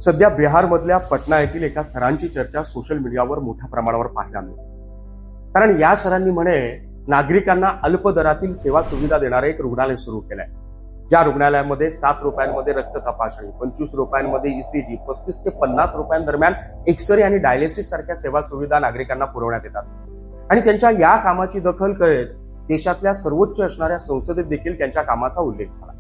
सध्या बिहारमधल्या पटना येथील एका सरांची चर्चा सोशल मीडियावर मोठ्या प्रमाणावर पाहायला मिळते। कारण या सरांनी म्हणे नागरिकांना अल्प दरातील सेवा सुविधा देणारे एक रुग्णालय सुरू केलंय। ज्या रुग्णालयामध्ये 7 रुपयांमध्ये रक्त तपासणी, 25 रुपयांमध्ये ईसीजी, 35 ते 50 रुपयांदरम्यान एक्सरे आणि डायलिसिस सारख्या सेवा सुविधा नागरिकांना पुरवण्यात येतात। आणि त्यांच्या या कामाची दखल घेत देशातल्या सर्वोच्च असणाऱ्या संसदेत देखील त्यांच्या कामाचा उल्लेख झाला।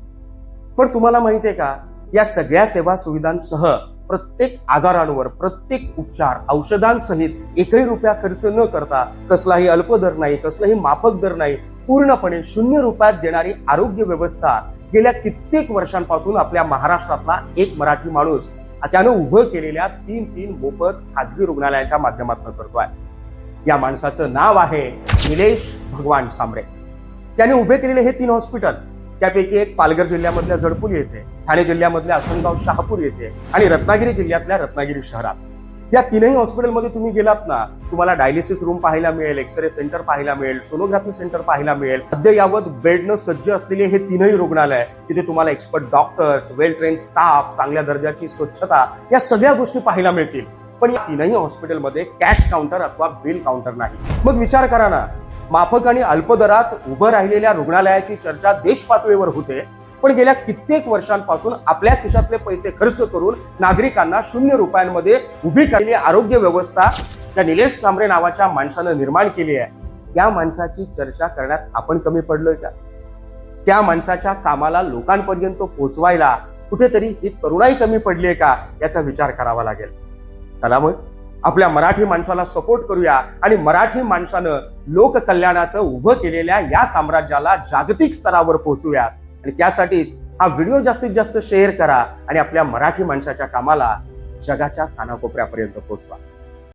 पण तुम्हाला माहितीये का, या सगळ्या सेवा सुविधांसह प्रत्येक आजारांवर प्रत्येक उपचार औषधांसहित एकही रुपया खर्च न करता, कसलाही अल्प दर नाही, कसलाही माफक दर नाही, पूर्णपणे 0 रुपयात देणारी आरोग्य व्यवस्था गेल्या कित्येक वर्षांपासून आपल्या महाराष्ट्रातला एक मराठी माणूस त्यानं उभं केलेल्या 3 मोफत खासगी रुग्णालयाच्या माध्यमातून करतोय। या माणसाचं नाव आहे निलेश भगवान सांबरे। त्याने उभे केलेले हे 3 हॉस्पिटल, त्यापैकी एक पालघर जिल्ह्यामधल्या जडपुली येथे, ठाणे जिल्ह्यामधल्या आसनगाव शहापूर येथे आणि रत्नागिरी जिल्ह्यातल्या रत्नागिरी शहरात। या 3ही हॉस्पिटलमध्ये तुम्ही गेलात ना, तुम्हाला डायलिसिस रूम पाहायला मिळेल, एक्सरे सेंटर पाहायला मिळेल, सोनोग्राफी सेंटर पाहायला मिळेल। अद्ययावत बेडनं सज्ज असलेले हे 3ही रुग्णालय, तिथे तुम्हाला एक्सपर्ट डॉक्टर्स, वेल ट्रेन स्टाफ, चांगल्या दर्जाची स्वच्छता, या सगळ्या गोष्टी पाहायला मिळतील। पण या 3ही हॉस्पिटलमध्ये कॅश काउंटर अथवा बिल काउंटर नाही। मग विचार करा ना, माफक आणि अल्प दरात उभं राहिलेल्या रुग्णालयाची चर्चा देश पातळीवर होते, पण गेल्या कित्येक वर्षांपासून आपल्या खिशातले पैसे खर्च करून नागरिकांना 0 रुपयांमध्ये उभी केलेली आरोग्य व्यवस्था त्या निलेश सांबरे नावाच्या माणसानं निर्माण केली आहे। त्या माणसाची चर्चा करण्यात आपण कमी पडलोय का? त्या माणसाच्या कामाला लोकांपर्यंत पोहोचवायला कुठेतरी ही तरुणाई कमी पडली आहे का, याचा विचार करावा लागेल। चला मग आपल्या मराठी माणसाला सपोर्ट करूया आणि मराठी माणसानं लोककल्याणाचं उभं केलेल्या या साम्राज्याला जागतिक स्तरावर पोहोचूयात। आणि त्यासाठीच हा व्हिडिओ जास्तीत जास्त शेअर करा आणि आपल्या मराठी माणसाच्या कामाला जगाच्या कानाकोपऱ्यापर्यंत पोहोचवा।